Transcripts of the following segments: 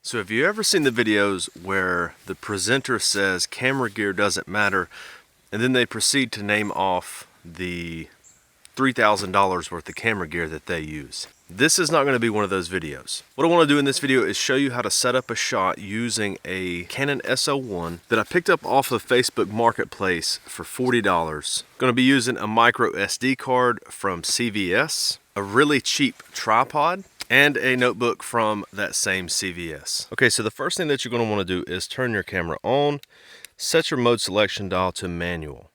So have you ever seen the videos where the presenter says camera gear doesn't matter, and then they proceed to name off the $3,000 worth of camera gear that they use? This is not going to be one of those videos. What I want to do in this video is show you how to set up a shot using a Canon SL1 that I picked up off of Facebook Marketplace for $40. Going to be using a micro SD card from CVS, a really cheap tripod, and a notebook from that same CVS. Okay, so the first thing that you're going to want to do is turn your camera on, set your mode selection dial to manual.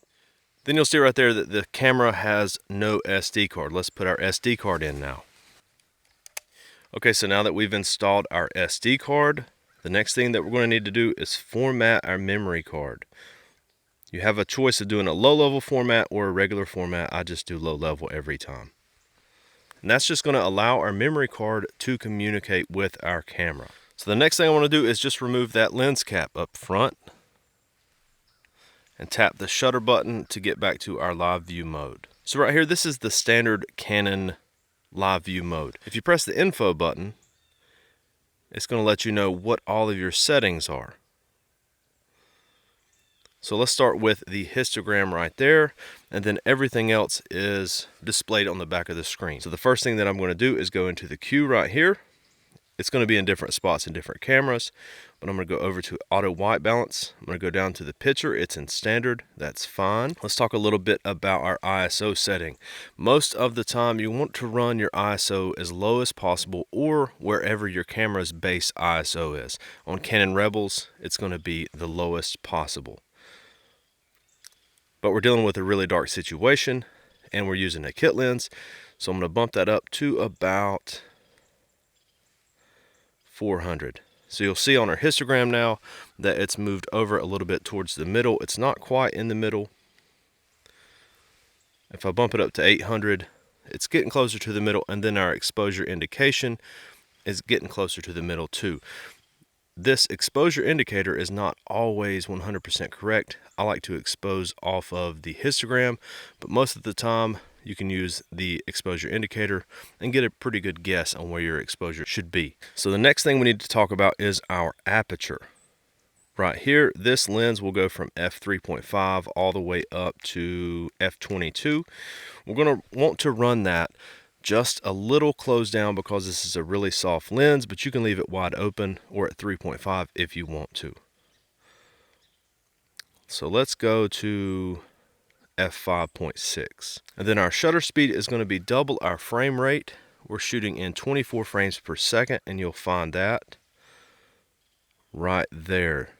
Then you'll see right there that the camera has no SD card. Let's put our SD card in now. Okay, so now that we've installed our SD card, the next thing that we're going to need to do is format our memory card. You have a choice of doing a low-level format or a regular format. I just do low-level every time. And that's just going to allow our memory card to communicate with our camera. So the next thing I want to do is just remove that lens cap up front and tap the shutter button to get back to our live view mode. So right here, this is the standard Canon live view mode. If you press the info button, it's going to let you know what all of your settings are. So let's start with the histogram right there, and then everything else is displayed on the back of the screen. So the first thing that I'm going to do is go into the queue right here. It's going to be in different spots in different cameras, but I'm going to go over to auto white balance. I'm going to go down to the picture. It's in standard. That's fine. Let's talk a little bit about our ISO setting. Most of the time you want to run your ISO as low as possible or wherever your camera's base ISO is. On Canon Rebels, it's going to be the lowest possible. But we're dealing with a really dark situation and we're using a kit lens. So I'm going to bump that up to about 400. So you'll see on our histogram now that it's moved over a little bit towards the middle. It's not quite in the middle. If I bump it up to 800, it's getting closer to the middle, and then our exposure indication is getting closer to the middle too. This exposure indicator is not always 100% correct. I like to expose off of the histogram, but most of the time you can use the exposure indicator and get a pretty good guess on where your exposure should be. So the next thing we need to talk about is our aperture. Right here, this lens will go from f3.5 all the way up to f22. We're going to want to run that just a little closed down because this is a really soft lens, but you can leave it wide open or at 3.5 if you want to. So let's go to f5.6. And then our shutter speed is going to be double our frame rate. We're shooting in 24 frames per second, and you'll find that right there.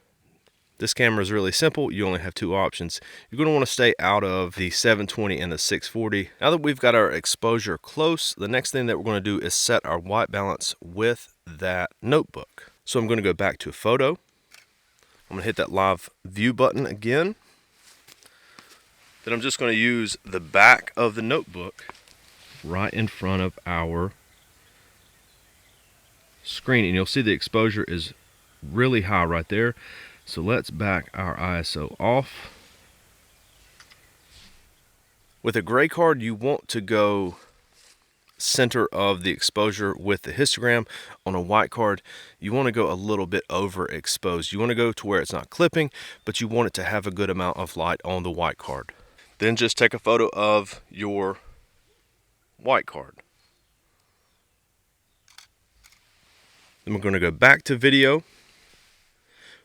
This camera is really simple. You only have two options. You're going to want to stay out of the 720 and the 640. Now that we've got our exposure close, the next thing that we're going to do is set our white balance with that notebook. So I'm going to go back to photo. I'm going to hit that live view button again. Then I'm just going to use the back of the notebook right in front of our screen. And you'll see the exposure is really high right there. So let's back our ISO off. With a gray card, you want to go center of the exposure with the histogram. On a white card, you want to go a little bit overexposed. You want to go to where it's not clipping, but you want it to have a good amount of light on the white card. Then just take a photo of your white card. Then we're going to go back to video.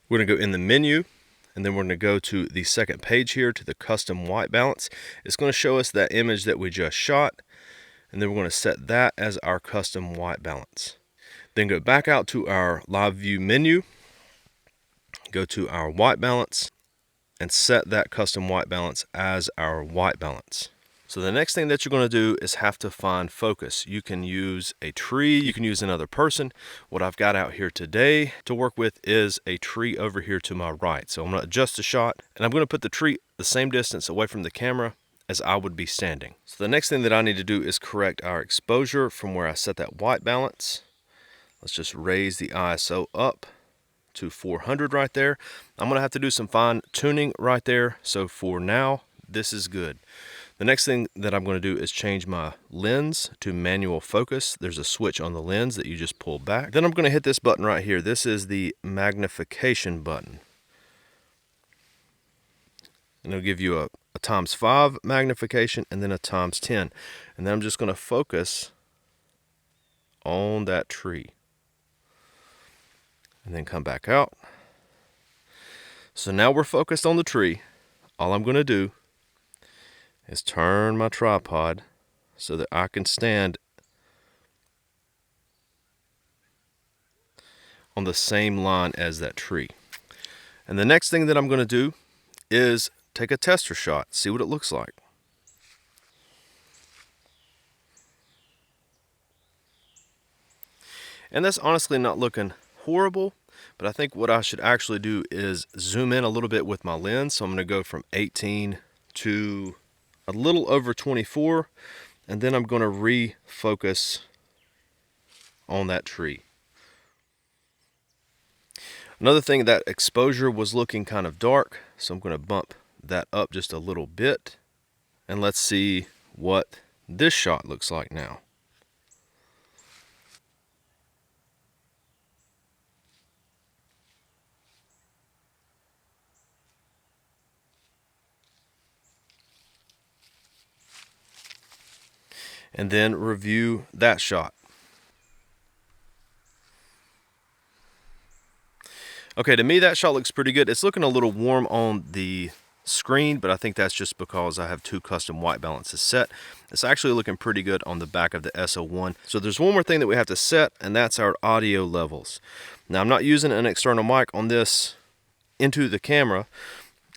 We're going to go in the menu, and then we're going to go to the second page here to the custom white balance. It's going to show us that image that we just shot, and then we're going to set that as our custom white balance. Then go back out to our live view menu, go to our white balance, and set that custom white balance as our white balance. So the next thing that you're going to do is have to find focus. You can use a tree, you can use another person. What I've got out here today to work with is a tree over here to my right. So I'm going to adjust the shot, and I'm going to put the tree the same distance away from the camera as I would be standing. So the next thing that I need to do is correct our exposure from where I set that white balance. Let's just raise the ISO up to 400 right there. I'm going to have to do some fine tuning right there. So for now, this is good. The next thing that I'm going to do is change my lens to manual focus. There's a switch on the lens that you just pull back. Then I'm going to hit this button right here. This is the magnification button. And it'll give you a ×5 magnification and then a ×10. And then I'm just going to focus on that tree. And then come back out. So now we're focused on the tree. All I'm going to do is turn my tripod so that I can stand on the same line as that tree. And the next thing that I'm going to do is take a tester shot, see what it looks like. And that's honestly not looking horrible, but I think what I should actually do is zoom in a little bit with my lens. So I'm going to go from 18 to a little over 24, and then I'm going to refocus on that tree. Another thing, that exposure was looking kind of dark, so I'm going to bump that up just a little bit. And let's see what this shot looks like now. And then review that shot. Okay, to me that shot looks pretty good. It's looking a little warm on the screen, but I think that's just because I have 2 custom white balances set. It's actually looking pretty good on the back of the SL1. So there's one more thing that we have to set, and that's our audio levels. Now I'm not using an external mic on this into the camera.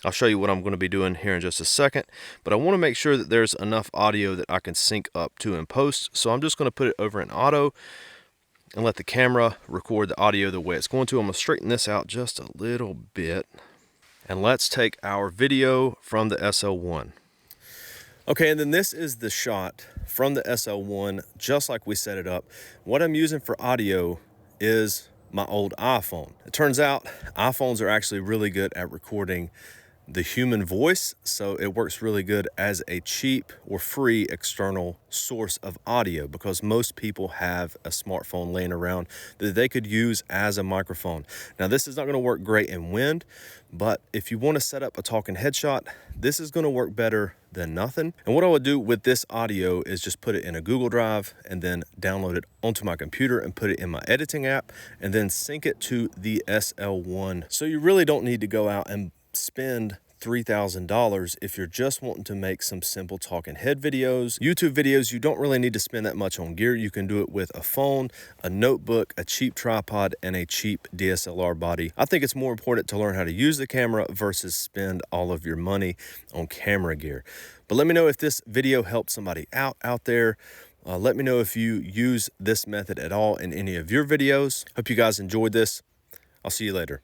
I'll show you what I'm going to be doing here in just a second, but I want to make sure that there's enough audio that I can sync up to in post. So I'm just going to put it over in auto and let the camera record the audio the way it's going to. I'm going to straighten this out just a little bit. And let's take our video from the SL1. Okay, and then this is the shot from the SL1, just like we set it up. What I'm using for audio is my old iPhone. It turns out iPhones are actually really good at recording the human voice, so it works really good as a cheap or free external source of audio, because most people have a smartphone laying around that they could use as a microphone. Now this is not going to work great in wind, but if you want to set up a talking headshot, this is going to work better than nothing. And what I would do with this audio is just put it in a Google Drive and then download it onto my computer and put it in my editing app and then sync it to the SL1. So you really don't need to go out and spend $3,000 if you're just wanting to make some simple talking head videos. YouTube videos, you don't really need to spend that much on gear. You can do it with a phone, a notebook, a cheap tripod, and a cheap DSLR body. I think it's more important to learn how to use the camera versus spend all of your money on camera gear. But let me know if this video helped somebody out there. Let me know if you use this method at all in any of your videos. Hope you guys enjoyed this. I'll see you later.